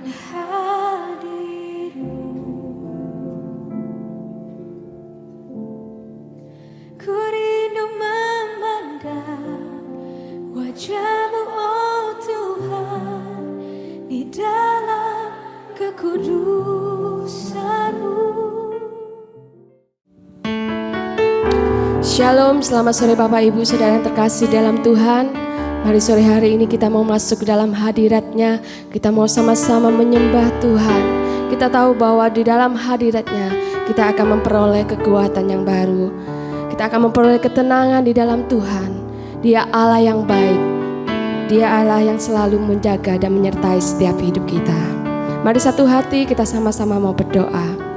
hadir-Mu. Ku rindu memandang wajah-Mu, oh Tuhan, di dalam kekudusan-Mu. Shalom, selamat sore Bapak Ibu Saudara yang terkasih dalam Tuhan. Mari sore hari ini kita mau masuk ke dalam hadirat-Nya. Kita mau sama-sama menyembah Tuhan. Kita tahu bahwa di dalam hadirat-Nya kita akan memperoleh kekuatan yang baru. Kita akan memperoleh ketenangan di dalam Tuhan. Dia Allah yang baik. Dia Allah yang selalu menjaga dan menyertai setiap hidup kita. Mari satu hati kita sama-sama mau berdoa.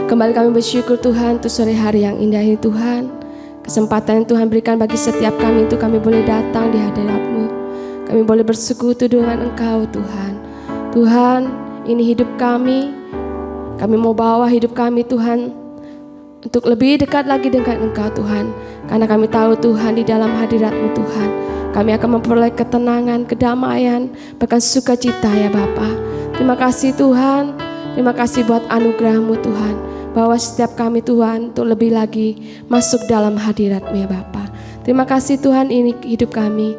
Kembali kami bersyukur Tuhan untuk sore hari yang indah ini Tuhan. Kesempatan yang Tuhan berikan bagi setiap kami itu kami boleh datang di hadirat-Mu. Kami boleh bersekutu dengan Engkau Tuhan. Tuhan, ini hidup kami. Kami mau bawa hidup kami Tuhan untuk lebih dekat lagi dengan Engkau Tuhan. Karena kami tahu Tuhan di dalam hadirat-Mu Tuhan, kami akan memperoleh ketenangan, kedamaian, bahkan sukacita ya Bapa. Terima kasih Tuhan. Terima kasih buat anugerah-Mu Tuhan. Bahwa setiap kami Tuhan untuk lebih lagi masuk dalam hadirat-Mu ya Bapa. Terima kasih Tuhan, ini hidup kami.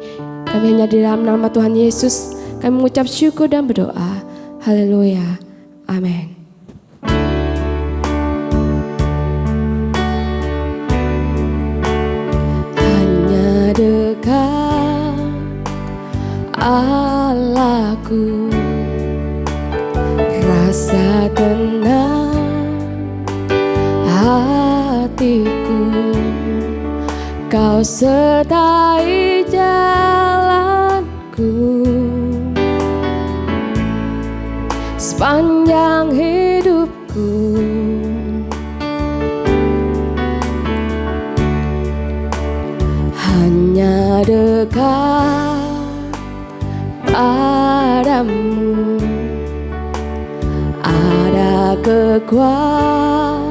Kami hanya di dalam nama Tuhan Yesus kami mengucap syukur dan berdoa. Haleluya. Amin. Hanya dekat Allahku, rasa tenang hatiku, Kau sertai jalanku sepanjang hidupku. Hanya dekat padamu ada kekuatan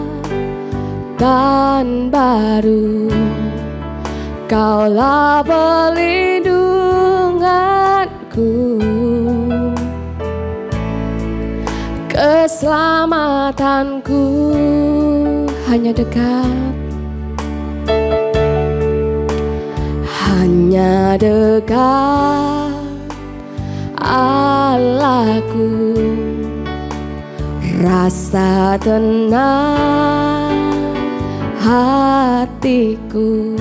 baru. Kaulah perlindunganku, keselamatanku. Hanya dekat, hanya dekat Allahku, rasa tenang hatiku,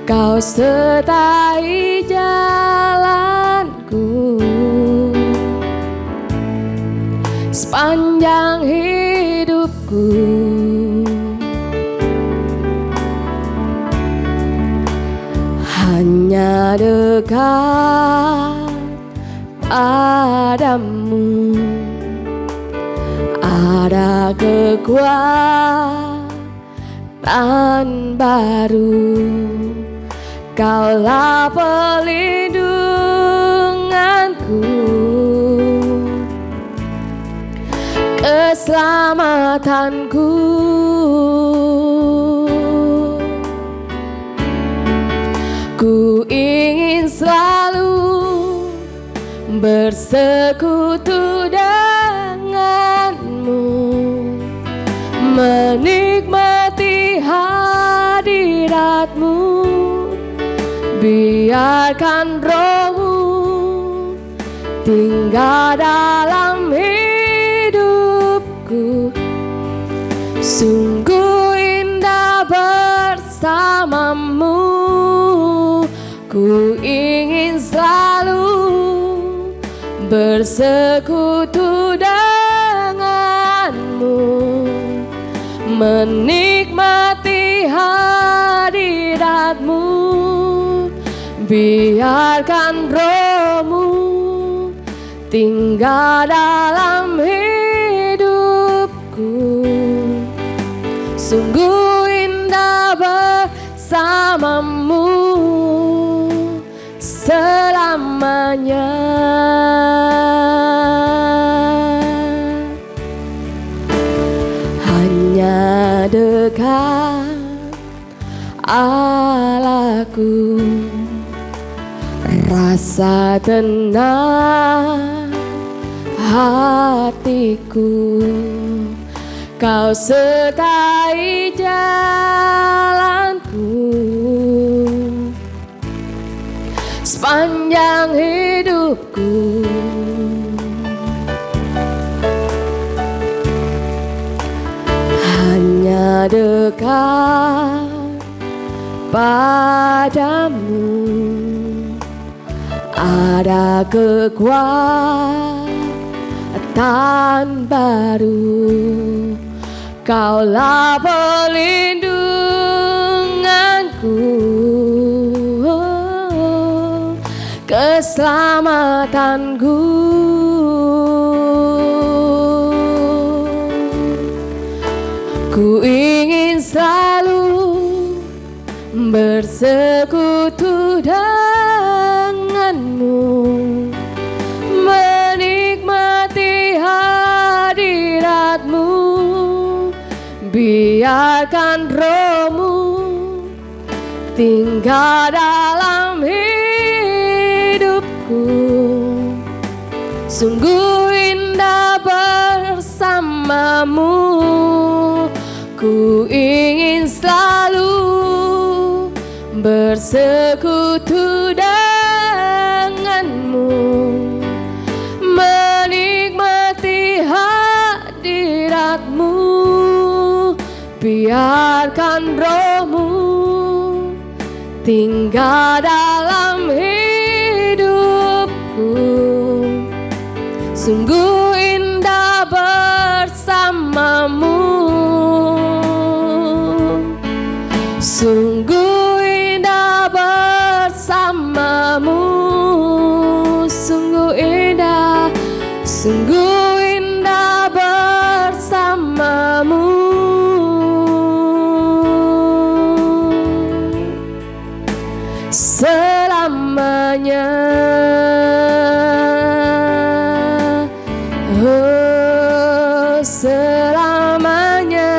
Kau sertai jalanku sepanjang hidupku. Hanya dekat padamu ada kekuatan baru. Kaulah perlindunganku, keselamatanku. Ku ingin selalu bersekutu denganmu, menikmati hadirat-Mu. Biarkan Roh-Mu tinggal dalam hidupku. Sungguh indah bersamamu. Ku ingin selalu bersekutu denganmu, menikmati hadirat-Mu. Biarkan Roh-Mu tinggal dalam hidupku. Sungguh indah bersamamu selamanya. Hanya dekat Allahku, rasa rasa tenang hatiku, Kau sertai jalanku sepanjang hidupku. Hanya dekat padamu ada kekuatan baru. Kaulah perlindunganku, keselamatanku. Ku ingin selalu bersekutu denganmu, menikmati hadiratmu. Biarkan rohmu tinggal dalam hidupku. Sungguh indah bersamamu. Ku ingin selalu bersekutu denganmu, menikmati hadiratmu. Biarkan rohmu tinggal dalam hidupku. Sungguh indah bersamamu. Sungguh indah bersamamu. Sungguh indah, sungguh indah bersamamu. Selamanya, oh selamanya.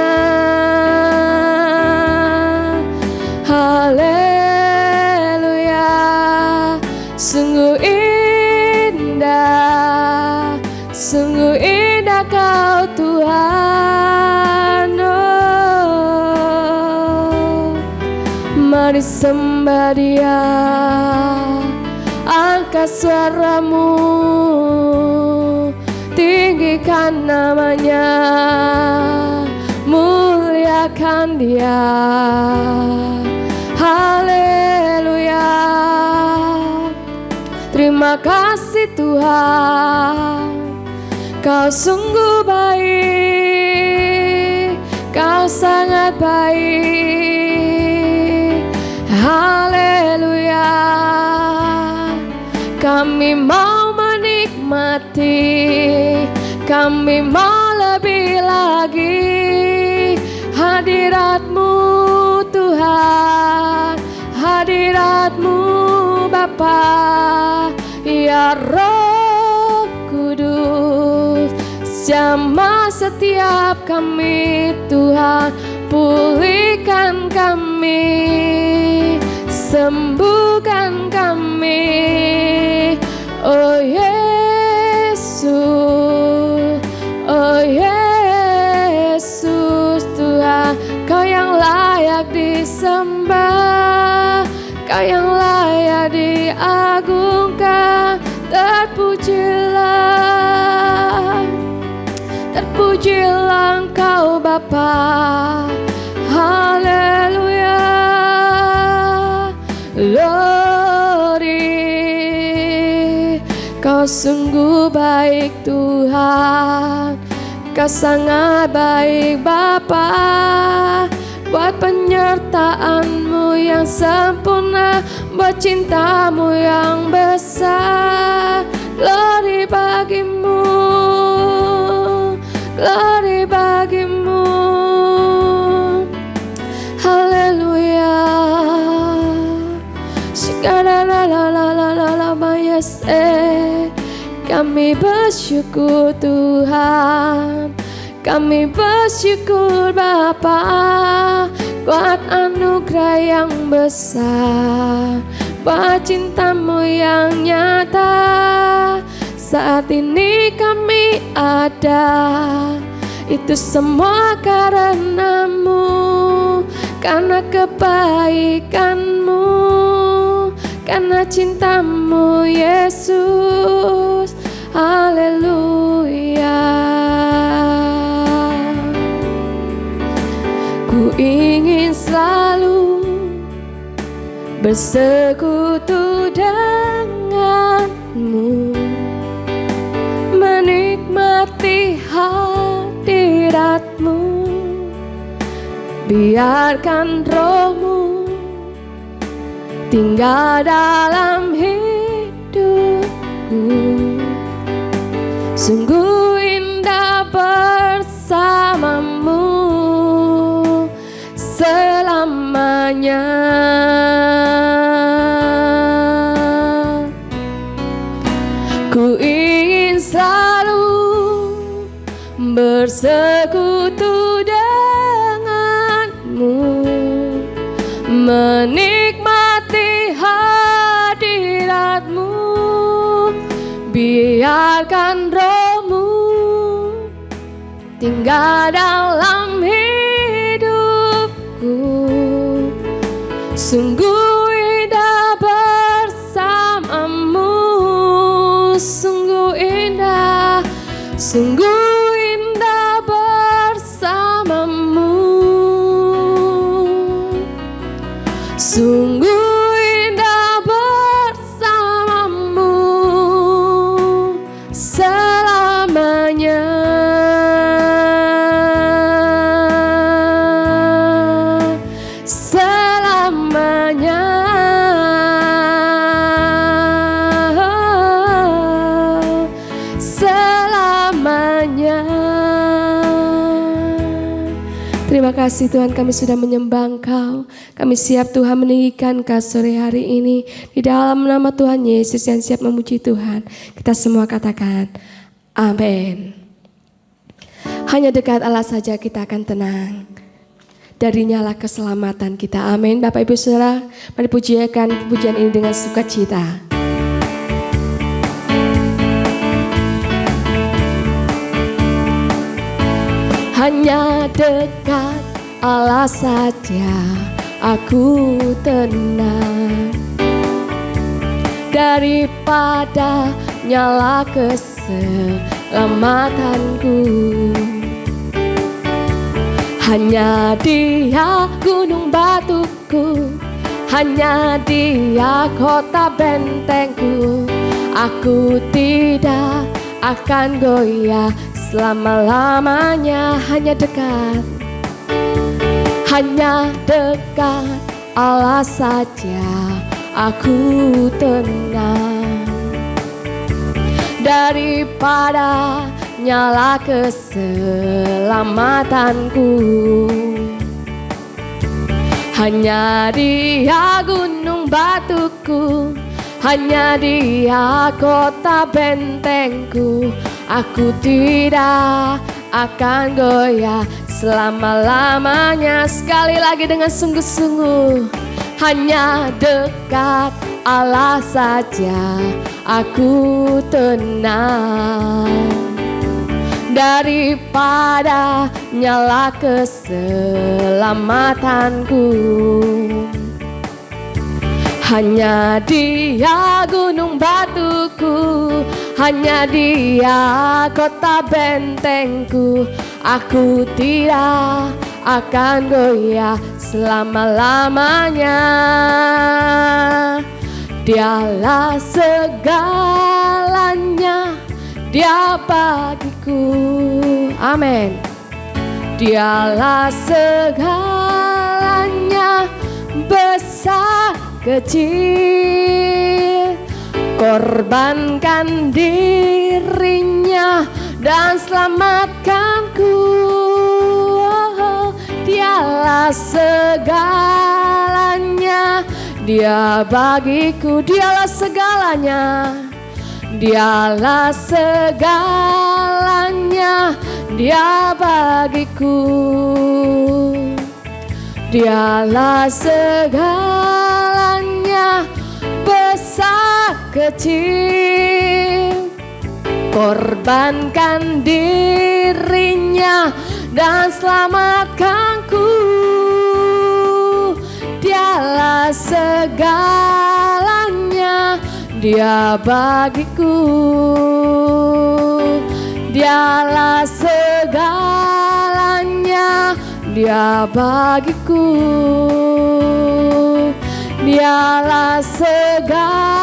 Haleluya, sungguh indah Kau Tuhan. Oh, mari sembah Dia, angkat suaramu, tinggikan namanya, muliakan Dia. Haleluya, terima kasih Tuhan, Kau sungguh baik, Kau sangat baik. Haleluya, kami mau menikmati, kami mau lebih lagi hadirat-Mu Tuhan, hadirat-Mu Bapa, ya Roh Kudus, jamah setiap kami Tuhan, pulihkan kami, sembuhkan kami. Oh Yesus, oh Yesus Tuhan, Kau yang layak disembah, Kau yang layak diagungkan. Terpujilah, terpujilah Engkau Bapa. Haleluya, glory. Kau sungguh baik Tuhan, Kau sangat baik Bapa. Buat penyertaan-Mu yang sempurna, buat cinta-Mu yang besar. Glory bagi-Mu, glory bagi-Mu. Haleluya, kami bersyukur Tuhan, kami bersyukur Bapa, buat anugerah yang besar, Bapa cintamu yang nyata. Saat ini kami ada, itu semua karenamu, karena kebaikanmu, karena cintamu Yesus. Haleluya. Ku ingin selalu bersekutu denganmu, menikmati hadiratmu. Biarkan rohmu tinggal dalam hidupku. Sungguh indah bersamamu selamanya. Ku ingin selalu bersekutu denganmu, menikmati hadiratmu. Biarkan rohmu tinggal dalam hidupku. Sungguh indah bersamamu, sungguh indah, sungguh indah bersamamu. Sungguh indah bersamamu selamanya. Selamanya. Selamanya. Terima kasih Tuhan, kami sudah menyembah Engkau. Kami siap Tuhan meninggikan Engkau sore hari ini. Di dalam nama Tuhan Yesus yang siap memuji Tuhan, kita semua katakan amin. Hanya dekat Allah saja kita akan tenang. Darinya lah keselamatan kita. Amin. Bapak Ibu Saudara, mari pujikan pujian ini dengan sukacita. Hanya dekat Allah saja aku tenang, daripada nyala keselamatanku. Hanya Dia gunung batuku, hanya Dia kota bentengku. Aku tidak akan goyah selama-lamanya. Hanya dekat Allah saja aku tenang, daripada nyala keselamatanku. Hanya Dia gunung batuku, hanya Dia kota bentengku. Aku tidak akan goyah selama-lamanya. Sekali lagi dengan sungguh-sungguh. Hanya dekat Allah saja aku tenang, daripada nyala keselamatanku. Hanya Dia gunung batuku, hanya Dia kota bentengku. Aku tidak akan goyah selama-lamanya. Dialah segalanya, Dia bagiku. Amin. Dialah segalanya, besar kecil, korbankan dirinya dan selamatkanku. Dialah segalanya, Dia bagiku. Dialah segalanya, Dialah segalanya, Dia bagiku. Dialah segalanya, kecil, korbankan dirinya dan selamatkanku. Dialah segalanya, Dia bagiku. Dialah segalanya, Dia bagiku. Dialah segalanya,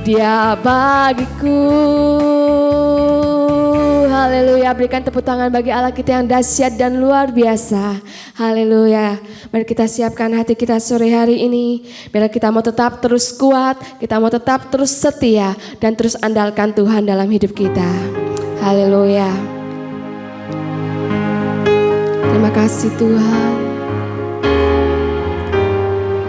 Dia bagiku. Haleluya, berikan tepuk tangan bagi Allah kita yang dahsyat dan luar biasa. Haleluya. Mari kita siapkan hati kita sore hari ini, biar kita mau tetap terus kuat, kita mau tetap terus setia dan terus andalkan Tuhan dalam hidup kita. Haleluya. Terima kasih Tuhan.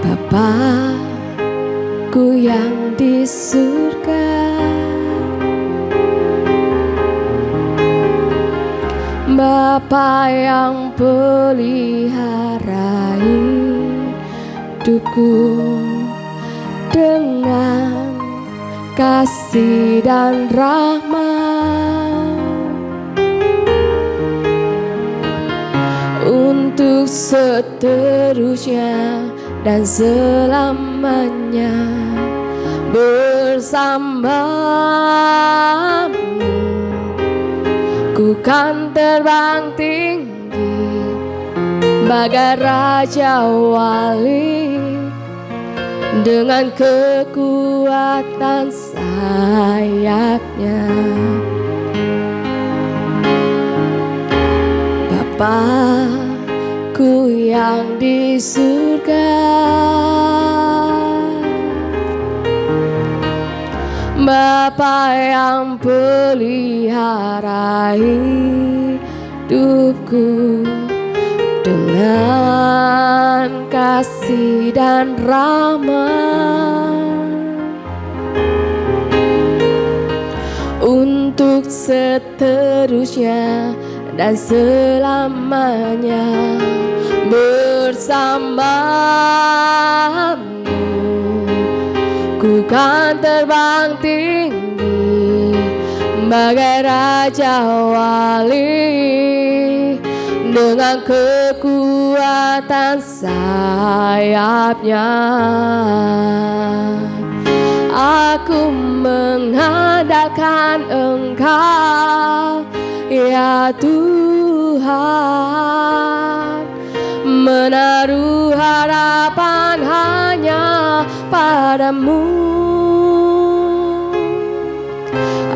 Bapakku yang di surga, Bapa yang pelihara hidupku dengan kasih dan rahmat, untuk seterusnya dan selamanya bersamamu. Ku kan terbang tinggi bagai raja wali, dengan kekuatan sayapnya. Bapakku yang di surga, Bapa yang pelihara hidupku dengan kasih dan rahmat, untuk seterusnya dan selamanya bersamamu. Ku kan terbang tinggi bagai raja wali, dengan kekuatan sayapnya. Aku mengandalkan Engkau, ya Tuhan, menaruh harapan hanya padamu.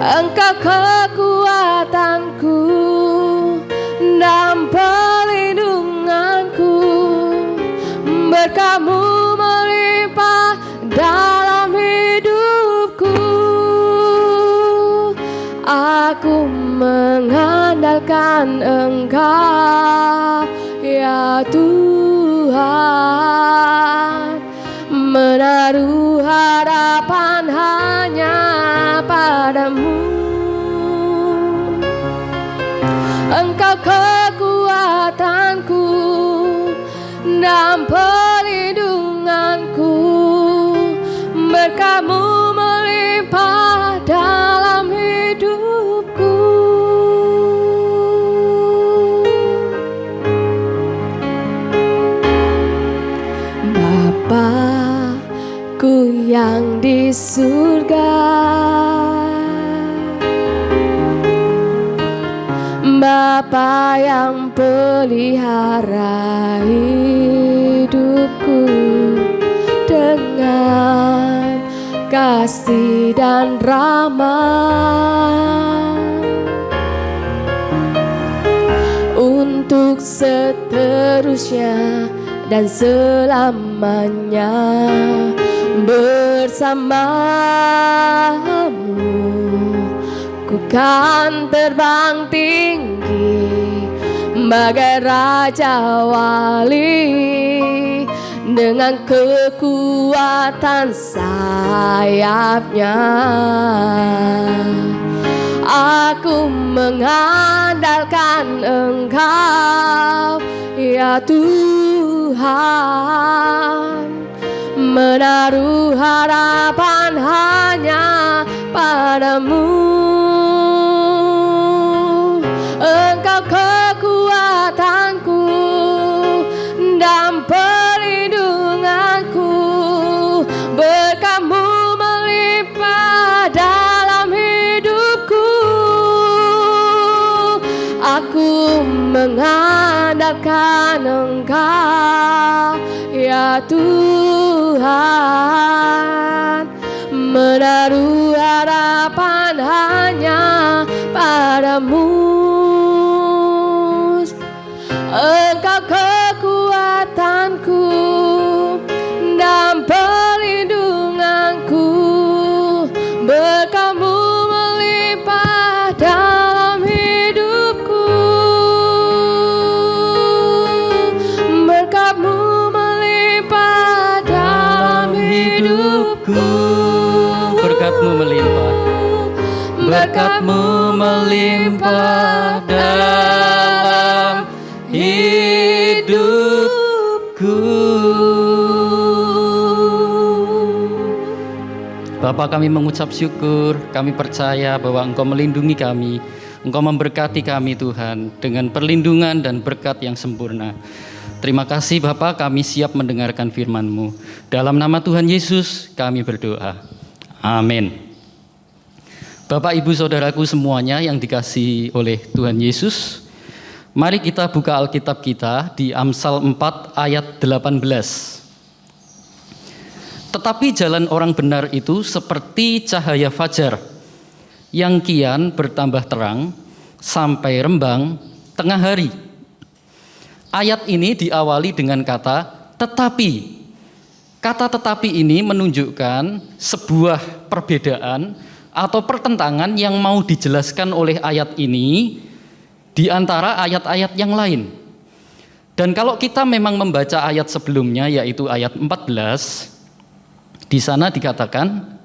Engkau kekuatanku dan perlindunganku, berkah-Mu melimpah dalam hidupku. Aku mengandalkan Engkau, ya Tuhan, menaruh harapan hanya padamu. Engkau kekuatanku dan perlindunganku, berkah-Mu melimpah dalam hidupku. Bapakku yang di surga, Bapa yang pelihara hidupku dengan kasih dan rahmat, untuk seterusnya dan selamanya bersamamu. Ku kan terbang tinggi bagai raja wali, dengan kekuatan sayapnya. Aku mengandalkan Engkau, ya Tuhan, menaruh harapan padamu. Engkau kekuatanku dan perlindunganku, berkat-Mu melimpah dalam hidupku. Aku mengandalkan Engkau, ya Tuhan, menaruh harapan hanya padamu. Engkau kekuatanku dan perlindunganku, berkat-Mu melimpah dalam hidupku. Berkat-Mu melimpah dalam hidupku. Berkat-Mu melimpah, berkat-Mu melimpah dalam hidupku. Bapa, kami mengucap syukur, kami percaya bahwa Engkau melindungi kami, Engkau memberkati kami Tuhan dengan perlindungan dan berkat yang sempurna. Terima kasih Bapa, kami siap mendengarkan firman-Mu. Dalam nama Tuhan Yesus kami berdoa. Amin. Bapak, Ibu, Saudaraku semuanya yang dikasihi oleh Tuhan Yesus, mari kita buka Alkitab kita di Amsal 4 ayat 18. Tetapi jalan orang benar itu seperti cahaya fajar yang kian bertambah terang sampai rembang tengah hari. Ayat ini diawali dengan kata tetapi. Kata tetapi ini menunjukkan sebuah perbedaan atau pertentangan yang mau dijelaskan oleh ayat ini di antara ayat-ayat yang lain. Dan kalau kita memang membaca ayat sebelumnya, yaitu ayat 14, di sana dikatakan,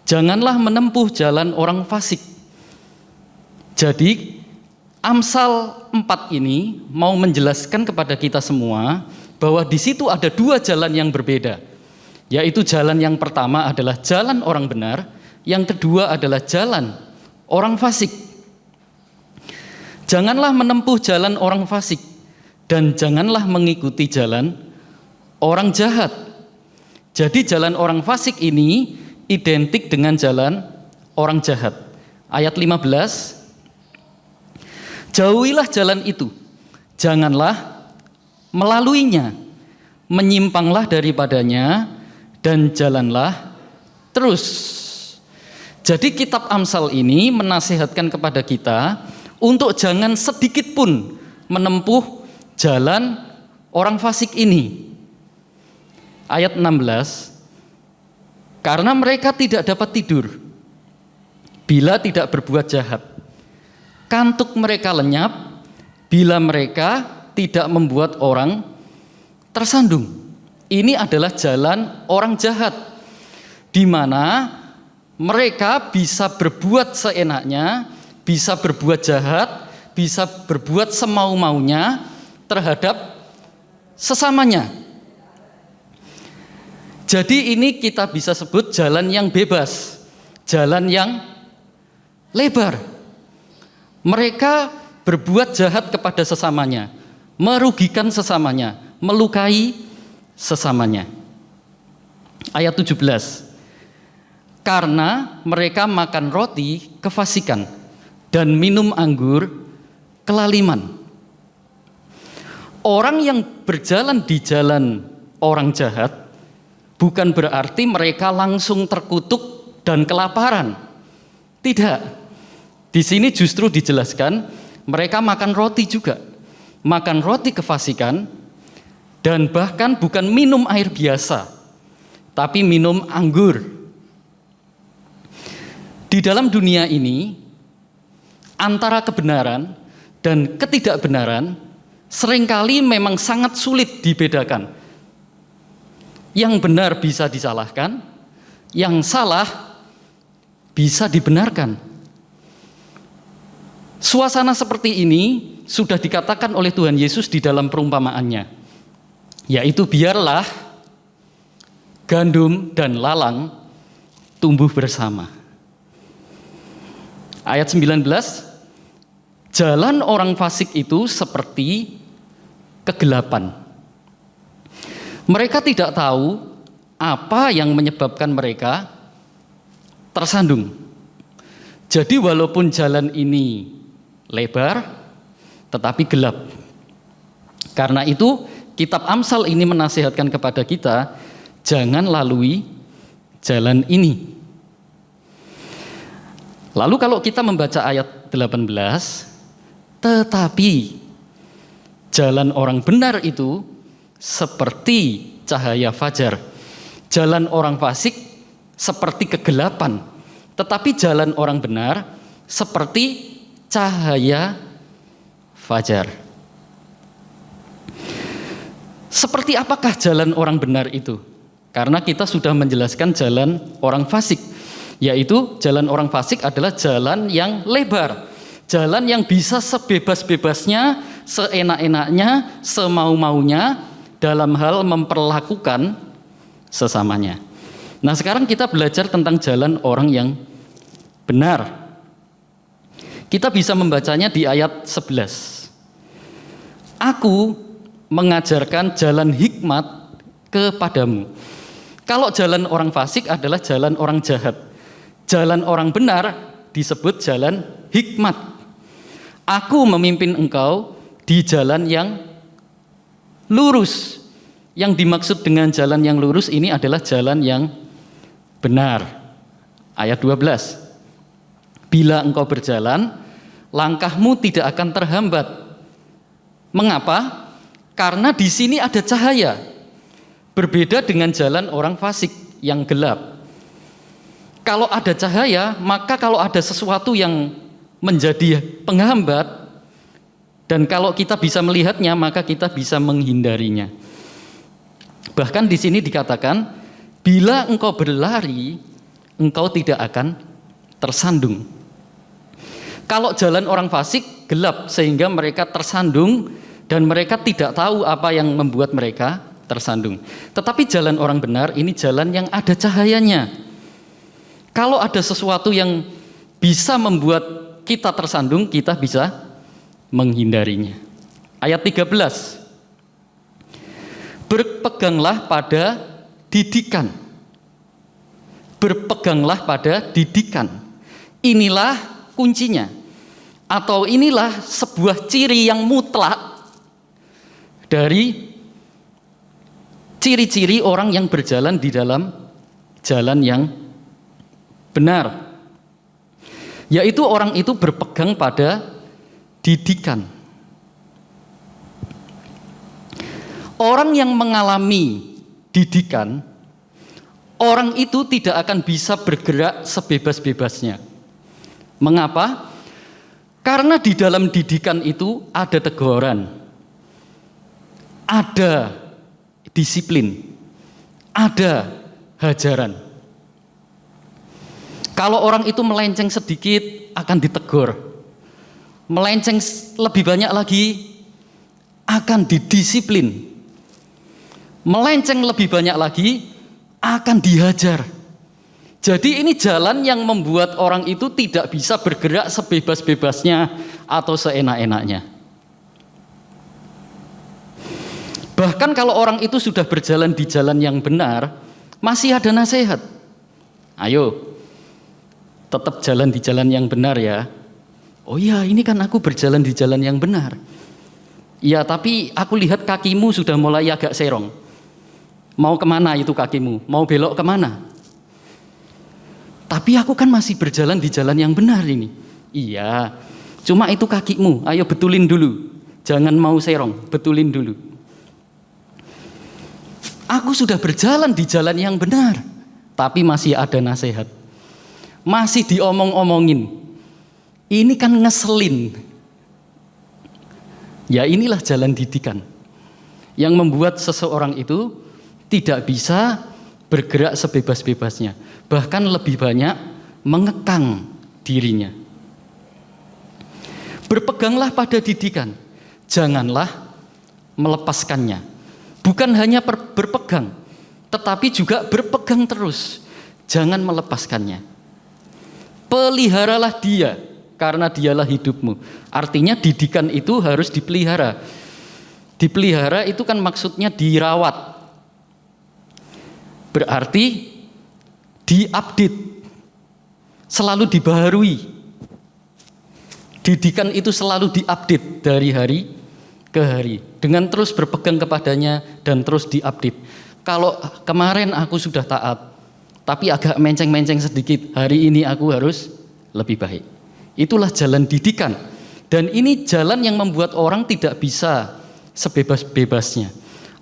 janganlah menempuh jalan orang fasik. Jadi Amsal 4 ini mau menjelaskan kepada kita semua bahwa di situ ada dua jalan yang berbeda. Yaitu jalan yang pertama adalah jalan orang benar, yang kedua adalah jalan orang fasik. Janganlah menempuh jalan orang fasik, dan janganlah mengikuti jalan orang jahat. Jadi jalan orang fasik ini identik dengan jalan orang jahat. Ayat 15, jauhilah jalan itu, janganlah melaluinya, menyimpanglah daripadanya, dan jalanlah terus. Jadi kitab Amsal ini menasihatkan kepada kita untuk jangan sedikit pun menempuh jalan orang fasik ini. Ayat 16, karena mereka tidak dapat tidur bila tidak berbuat jahat. Kantuk mereka lenyap bila mereka tidak membuat orang tersandung. Ini adalah jalan orang jahat, di mana mereka bisa berbuat seenaknya, bisa berbuat jahat, bisa berbuat semau-maunya terhadap sesamanya. Jadi ini kita bisa sebut jalan yang bebas, jalan yang lebar. Mereka berbuat jahat kepada sesamanya, merugikan sesamanya, melukai sesamanya. Ayat 17, karena mereka makan roti kefasikan dan minum anggur kelaliman. Orang yang berjalan di jalan orang jahat bukan berarti mereka langsung terkutuk dan kelaparan. Tidak. Di sini justru dijelaskan mereka makan roti juga. Makan roti kefasikan dan bahkan bukan minum air biasa, tapi minum anggur. Di dalam dunia ini, antara kebenaran dan ketidakbenaran seringkali memang sangat sulit dibedakan. Yang benar bisa disalahkan, yang salah bisa dibenarkan. Suasana seperti ini sudah dikatakan oleh Tuhan Yesus di dalam perumpamaannya, yaitu biarlah gandum dan lalang tumbuh bersama. Ayat 19, jalan orang fasik itu seperti kegelapan. Mereka tidak tahu apa yang menyebabkan mereka tersandung. Jadi walaupun jalan ini lebar, tetapi gelap. Karena itu kitab Amsal ini menasihatkan kepada kita, jangan lalui jalan ini. Lalu kalau kita membaca ayat 18, tetapi jalan orang benar itu seperti cahaya fajar. Jalan orang fasik seperti kegelapan, tetapi jalan orang benar seperti cahaya fajar. Seperti apakah jalan orang benar itu? Karena kita sudah menjelaskan jalan orang fasik, yaitu jalan orang fasik adalah jalan yang lebar, jalan yang bisa sebebas-bebasnya, seenak-enaknya, semau-maunya dalam hal memperlakukan sesamanya. Nah, sekarang kita belajar tentang jalan orang yang benar. Kita bisa membacanya di ayat 11. Aku mengajarkan jalan hikmat kepadamu. Kalau jalan orang fasik adalah jalan orang jahat. Jalan orang benar disebut jalan hikmat. Aku memimpin engkau di jalan yang lurus. Yang dimaksud dengan jalan yang lurus ini adalah jalan yang benar. Ayat 12. Bila engkau berjalan, langkahmu tidak akan terhambat. Mengapa? Karena di sini ada cahaya. Berbeda dengan jalan orang fasik yang gelap. Kalau ada cahaya, maka kalau ada sesuatu yang menjadi penghambat, dan kalau kita bisa melihatnya, maka kita bisa menghindarinya. Bahkan di sini dikatakan, bila engkau berlari, engkau tidak akan tersandung. Kalau jalan orang fasik gelap sehingga mereka tersandung dan mereka tidak tahu apa yang membuat mereka tersandung. Tetapi jalan orang benar ini jalan yang ada cahayanya. Kalau ada sesuatu yang bisa membuat kita tersandung, kita bisa menghindarinya. Ayat 13. Berpeganglah pada didikan. Berpeganglah pada didikan. Inilah kuncinya. Atau inilah sebuah ciri yang mutlak dari ciri-ciri orang yang berjalan di dalam jalan yang benar. Yaitu orang itu berpegang pada didikan. Orang yang mengalami didikan, orang itu tidak akan bisa bergerak sebebas-bebasnya. Mengapa? Karena di dalam didikan itu ada teguran, ada disiplin, ada hajaran. Kalau orang itu melenceng sedikit akan ditegur, melenceng lebih banyak lagi akan didisiplin, melenceng lebih banyak lagi akan dihajar. Jadi ini jalan yang membuat orang itu tidak bisa bergerak sebebas-bebasnya atau seenak-enaknya. Bahkan kalau orang itu sudah berjalan di jalan yang benar, masih ada nasihat. Ayo, tetap jalan di jalan yang benar ya. Oh iya, ini kan aku berjalan di jalan yang benar. Ya, tapi aku lihat kakimu sudah mulai agak serong. Mau kemana itu kakimu? Mau belok kemana? Tapi aku kan masih berjalan di jalan yang benar ini. Iya, cuma itu kakimu, ayo betulin dulu. Jangan mau serong, betulin dulu. Aku sudah berjalan di jalan yang benar, tapi masih ada nasihat. Masih diomong-omongin. Ini kan ngeselin. Ya inilah jalan didikan yang membuat seseorang itu tidak bisa bergerak sebebas-bebasnya, bahkan lebih banyak mengekang dirinya. Berpeganglah pada didikan, janganlah melepaskannya. Bukan hanya berpegang, tetapi juga berpegang terus, jangan melepaskannya. Peliharalah dia karena dialah hidupmu. Artinya didikan itu harus dipelihara. Dipelihara itu kan maksudnya dirawat. Berarti diupdate, selalu dibaharui. Didikan itu selalu diupdate dari hari ke hari, dengan terus berpegang kepadanya dan terus diupdate. Kalau kemarin aku sudah taat, tapi agak menceng-menceng sedikit, hari ini aku harus lebih baik. Itulah jalan didikan. Dan ini jalan yang membuat orang tidak bisa sebebas-bebasnya.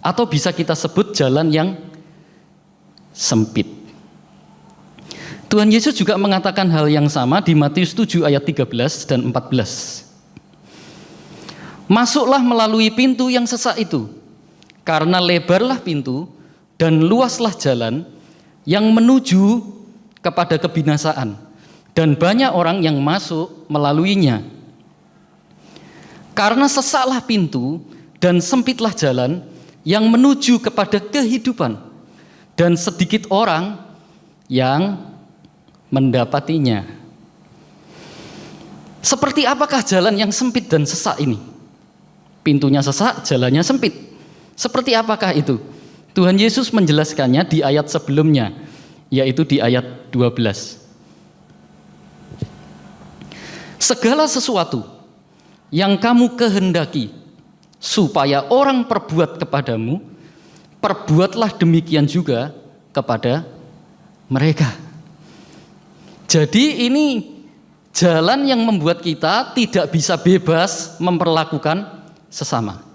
Atau bisa kita sebut jalan yang sempit. Tuhan Yesus juga mengatakan hal yang sama di Matius 7 ayat 13 dan 14. Masuklah melalui pintu yang sesak itu, karena lebarlah pintu dan luaslah jalan yang menuju kepada kebinasaan, dan banyak orang yang masuk melaluinya. Karena sesaklah pintu dan sempitlah jalan yang menuju kepada kehidupan, dan sedikit orang yang mendapatinya. Seperti apakah jalan yang sempit dan sesak ini? Pintunya sesak, jalannya sempit. Seperti apakah itu? Tuhan Yesus menjelaskannya di ayat sebelumnya, yaitu di ayat 12. Segala sesuatu yang kamu kehendaki supaya orang perbuat kepadamu, perbuatlah demikian juga kepada mereka. Jadi ini jalan yang membuat kita tidak bisa bebas memperlakukan sesama.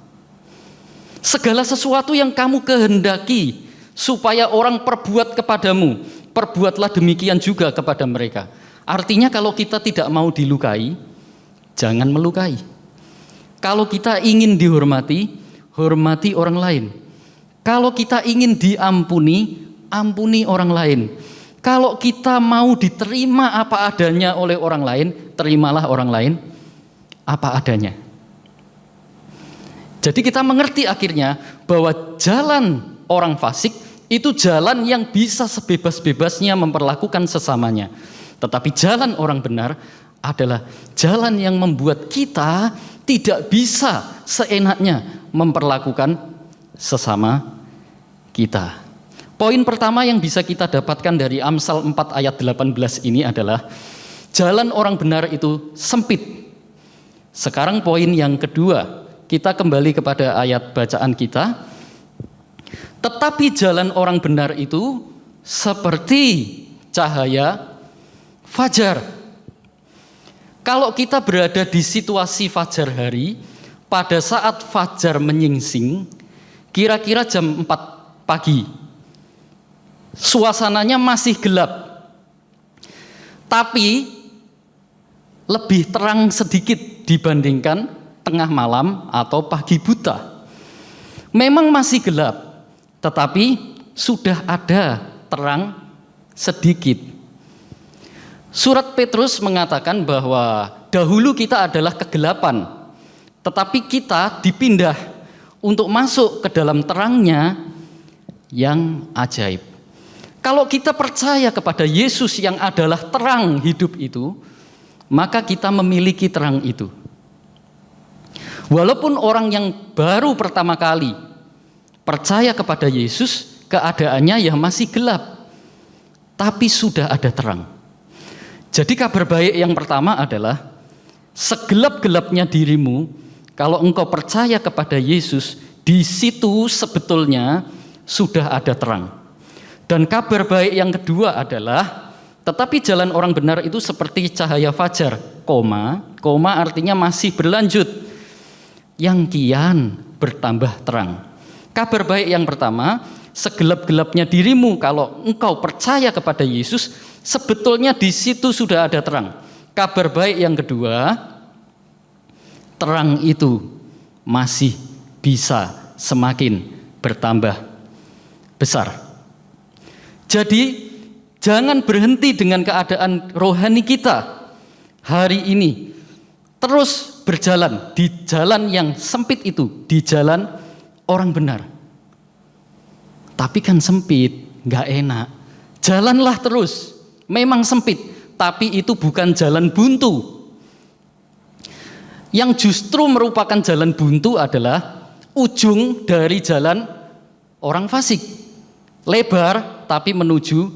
Segala sesuatu yang kamu kehendaki supaya orang perbuat kepadamu, perbuatlah demikian juga kepada mereka. Artinya kalau kita tidak mau dilukai, jangan melukai. Kalau kita ingin dihormati, hormati orang lain. Kalau kita ingin diampuni, ampuni orang lain. Kalau kita mau diterima apa adanya oleh orang lain, terimalah orang lain apa adanya. Jadi kita mengerti akhirnya bahwa jalan orang fasik itu jalan yang bisa sebebas-bebasnya memperlakukan sesamanya. Tetapi jalan orang benar adalah jalan yang membuat kita tidak bisa seenaknya memperlakukan sesama kita. Poin pertama yang bisa kita dapatkan dari Amsal 4 ayat 18 ini adalah jalan orang benar itu sempit. Sekarang poin yang kedua, kita kembali kepada ayat bacaan kita. Tetapi jalan orang benar itu seperti cahaya fajar. Kalau kita berada di situasi fajar hari, pada saat fajar menyingsing, kira-kira jam 4 pagi, suasananya masih gelap, tapi lebih terang sedikit dibandingkan tengah malam atau pagi buta. Memang masih gelap, tetapi sudah ada terang sedikit. Surat Petrus mengatakan bahwa dahulu kita adalah kegelapan, tetapi kita dipindah untuk masuk ke dalam terangnya yang ajaib. Kalau kita percaya kepada Yesus yang adalah terang hidup itu, maka kita memiliki terang itu. Walaupun orang yang baru pertama kali percaya kepada Yesus, keadaannya ya masih gelap, tapi sudah ada terang. Jadi kabar baik yang pertama adalah segelap-gelapnya dirimu, kalau engkau percaya kepada Yesus, di situ sebetulnya sudah ada terang. Dan kabar baik yang kedua adalah tetapi jalan orang benar itu seperti cahaya fajar, koma artinya masih berlanjut, yang kian bertambah terang. Kabar baik yang pertama, segelap-gelapnya dirimu kalau engkau percaya kepada Yesus, sebetulnya di situ sudah ada terang. Kabar baik yang kedua, terang itu masih bisa semakin bertambah besar. Jadi jangan berhenti dengan keadaan rohani kita hari ini. Terus berjalan di jalan yang sempit itu, di jalan orang benar. Tapi kan sempit, gak enak. Jalanlah terus, memang sempit, tapi itu bukan jalan buntu. Yang justru merupakan jalan buntu adalah ujung dari jalan orang fasik. Lebar tapi menuju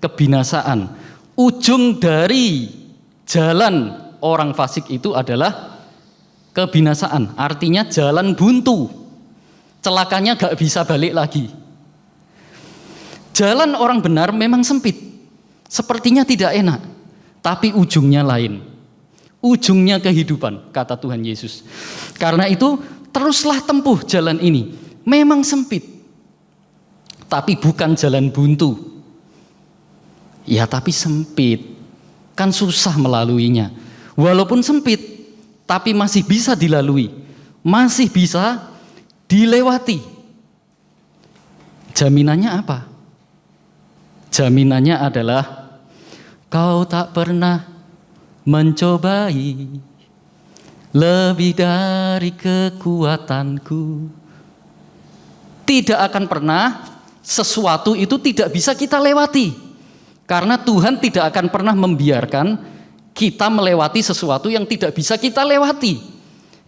kebinasaan. Ujung dari jalan orang fasik itu adalah kebinasaan. Artinya jalan buntu. Celakanya gak bisa balik lagi. Jalan orang benar memang sempit. Sepertinya tidak enak. Tapi ujungnya lain. Ujungnya kehidupan, kata Tuhan Yesus. Karena itu teruslah tempuh jalan ini. Memang sempit, tapi bukan jalan buntu. Ya tapi sempit, kan susah melaluinya. Walaupun sempit, tapi masih bisa dilalui. Masih bisa dilewati. Jaminannya apa? Jaminannya adalah kau tak pernah mencobai lebih dari kekuatanku. Tidak akan pernah sesuatu itu tidak bisa kita lewati. Karena Tuhan tidak akan pernah membiarkan kita melewati sesuatu yang tidak bisa kita lewati.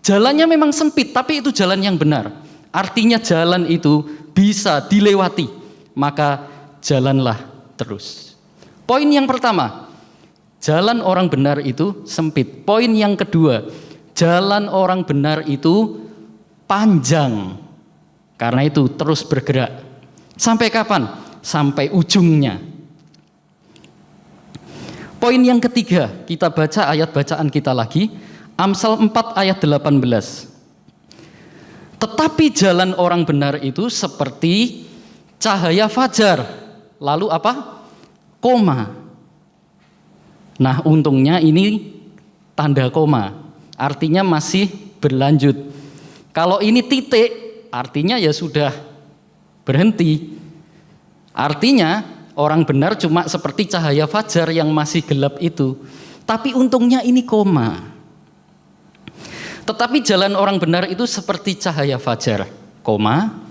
Jalannya memang sempit, tapi itu jalan yang benar. Artinya jalan itu bisa dilewati. Maka jalanlah terus. Poin yang pertama, jalan orang benar itu sempit. Poin yang kedua, jalan orang benar itu panjang. Karena itu terus bergerak. Sampai kapan? Sampai ujungnya. Poin yang ketiga, kita baca ayat bacaan kita lagi. Amsal 4 ayat 18. Tetapi jalan orang benar itu seperti cahaya fajar. Lalu apa? Koma. Nah, untungnya ini tanda koma, artinya masih berlanjut. Kalau ini titik, artinya ya sudah berhenti. Artinya orang benar cuma seperti cahaya fajar yang masih gelap itu. Tapi untungnya ini koma. Tetapi jalan orang benar itu seperti cahaya fajar, koma,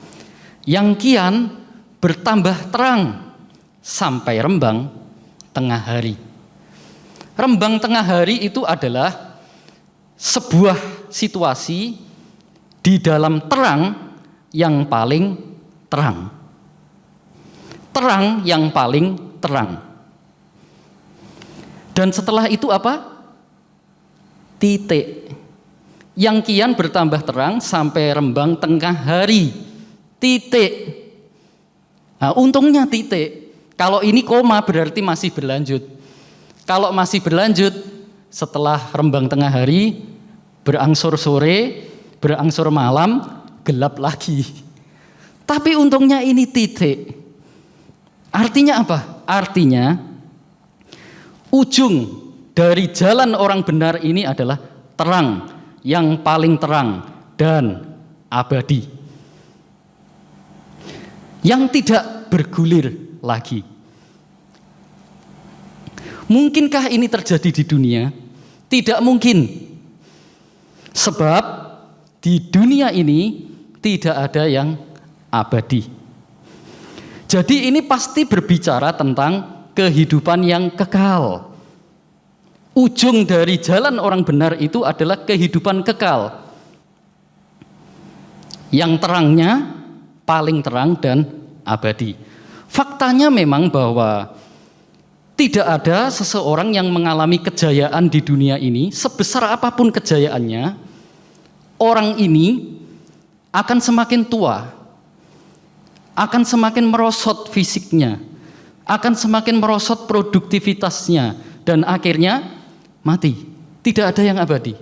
yang kian bertambah terang sampai rembang tengah hari. Rembang tengah hari itu adalah sebuah situasi di dalam terang yang paling terang. Terang yang paling terang. Dan setelah itu apa? Titik. Yang kian bertambah terang sampai rembang tengah hari. Titik. Nah, untungnya titik. Kalau ini koma berarti masih berlanjut. Kalau masih berlanjut, setelah rembang tengah hari, berangsur sore, berangsur malam, gelap lagi. Tapi untungnya ini titik. Artinya apa? Artinya ujung dari jalan orang benar ini adalah terang, yang paling terang dan abadi. Yang tidak bergulir lagi. Mungkinkah ini terjadi di dunia? Tidak mungkin. Sebab di dunia ini tidak ada yang abadi. Jadi ini pasti berbicara tentang kehidupan yang kekal. Ujung dari jalan orang benar itu adalah kehidupan kekal. Yang terangnya paling terang dan abadi. Faktanya memang bahwa tidak ada seseorang yang mengalami kejayaan di dunia ini, sebesar apapun kejayaannya, orang ini akan semakin tua, akan semakin merosot fisiknya, akan semakin merosot produktivitasnya, dan akhirnya mati. Tidak ada yang abadi.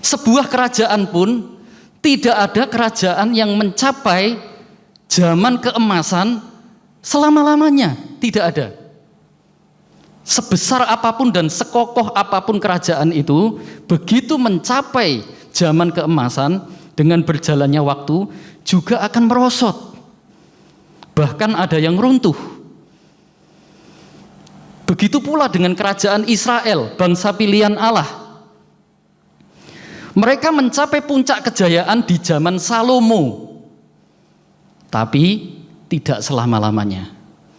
Sebuah kerajaan pun tidak ada kerajaan yang mencapai zaman keemasan selama-lamanya. Tidak ada. Sebesar apapun dan sekokoh apapun kerajaan itu, begitu mencapai zaman keemasan, dengan berjalannya waktu juga akan merosot. Bahkan ada yang runtuh. Begitu pula dengan kerajaan Israel, bangsa pilihan Allah. Mereka mencapai puncak kejayaan di zaman Salomo. Tapi tidak selama-lamanya.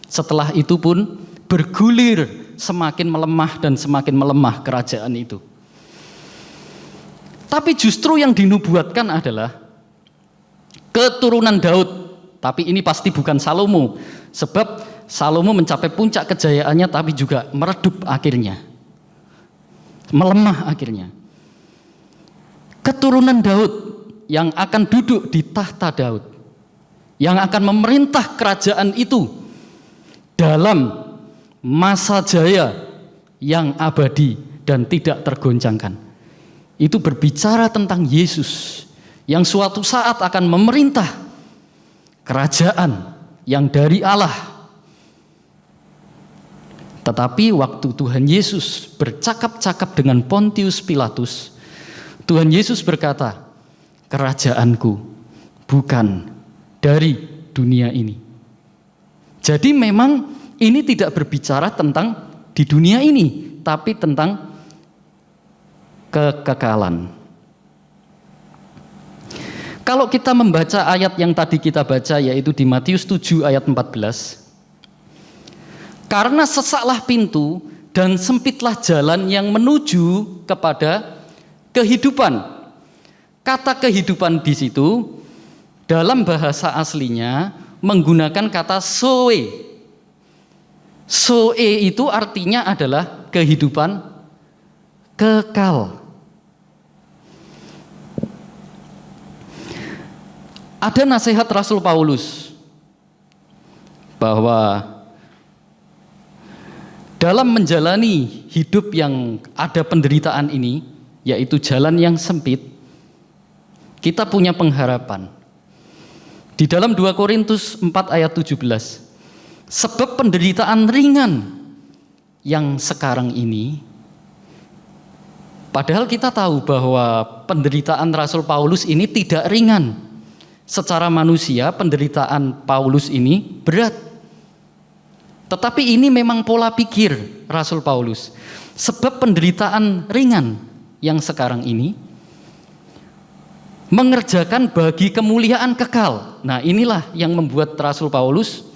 Setelah itu pun bergulir, semakin melemah dan semakin melemah kerajaan itu. Tapi justru yang dinubuatkan adalah keturunan Daud. Tapi ini pasti bukan Salomo, sebab Salomo mencapai puncak kejayaannya tapi juga meredup akhirnya, melemah akhirnya. Keturunan Daud yang akan duduk di tahta Daud, yang akan memerintah kerajaan itu dalam masa jaya yang abadi dan tidak tergoncangkan. Itu berbicara tentang Yesus yang suatu saat akan memerintah kerajaan yang dari Allah. Tetapi waktu Tuhan Yesus bercakap-cakap dengan Pontius Pilatus, Tuhan Yesus berkata, kerajaanku bukan dari dunia ini. Jadi memang ini tidak berbicara tentang di dunia ini, tapi tentang kekekalan. Kalau kita membaca ayat yang tadi kita baca, yaitu di Matius 7 ayat 14, karena sesaklah pintu dan sempitlah jalan yang menuju kepada kehidupan. Kata kehidupan di situ dalam bahasa aslinya menggunakan kata zoe. Zoe itu artinya adalah kehidupan kekal. Ada nasihat Rasul Paulus bahwa dalam menjalani hidup yang ada penderitaan ini, yaitu jalan yang sempit, kita punya pengharapan. Di dalam 2 Korintus 4 ayat 17, sebab penderitaan ringan yang sekarang ini, padahal kita tahu bahwa penderitaan Rasul Paulus ini tidak ringan. Secara manusia penderitaan Paulus ini berat. Tetapi ini memang pola pikir Rasul Paulus. Sebab penderitaan ringan yang sekarang ini mengerjakan bagi kemuliaan kekal. Nah, inilah yang membuat Rasul Paulus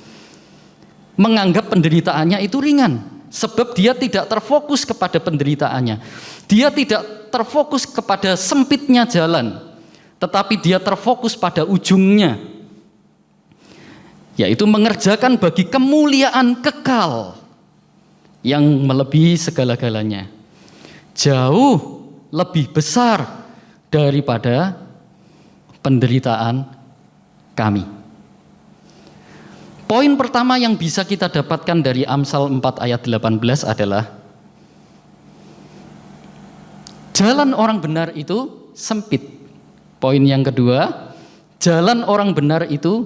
menganggap penderitaannya itu ringan. Sebab dia tidak terfokus kepada penderitaannya. Dia tidak terfokus kepada sempitnya jalan, tetapi dia terfokus pada ujungnya, yaitu mengerjakan bagi kemuliaan kekal yang melebihi segala-galanya, jauh lebih besar daripada penderitaan kami. Poin pertama yang bisa kita dapatkan dari Amsal 4 ayat 18 adalah jalan orang benar itu sempit. Poin yang kedua, jalan orang benar itu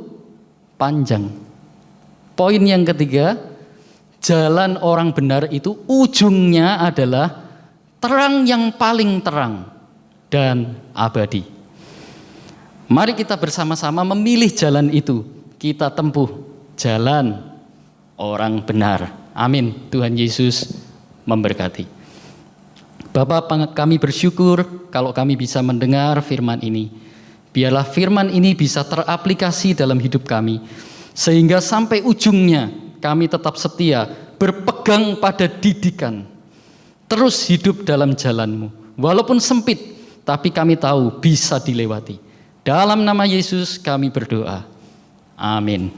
panjang. Poin yang ketiga, jalan orang benar itu ujungnya adalah terang yang paling terang dan abadi. Mari kita bersama-sama memilih jalan itu. Kita tempuh jalan orang benar. Amin. Tuhan Yesus memberkati. Bapa, kami bersyukur kalau kami bisa mendengar firman ini. Biarlah firman ini bisa teraplikasi dalam hidup kami, sehingga sampai ujungnya kami tetap setia, berpegang pada didikan, terus hidup dalam jalan-Mu. Walaupun sempit, tapi kami tahu bisa dilewati. Dalam nama Yesus kami berdoa. Amin.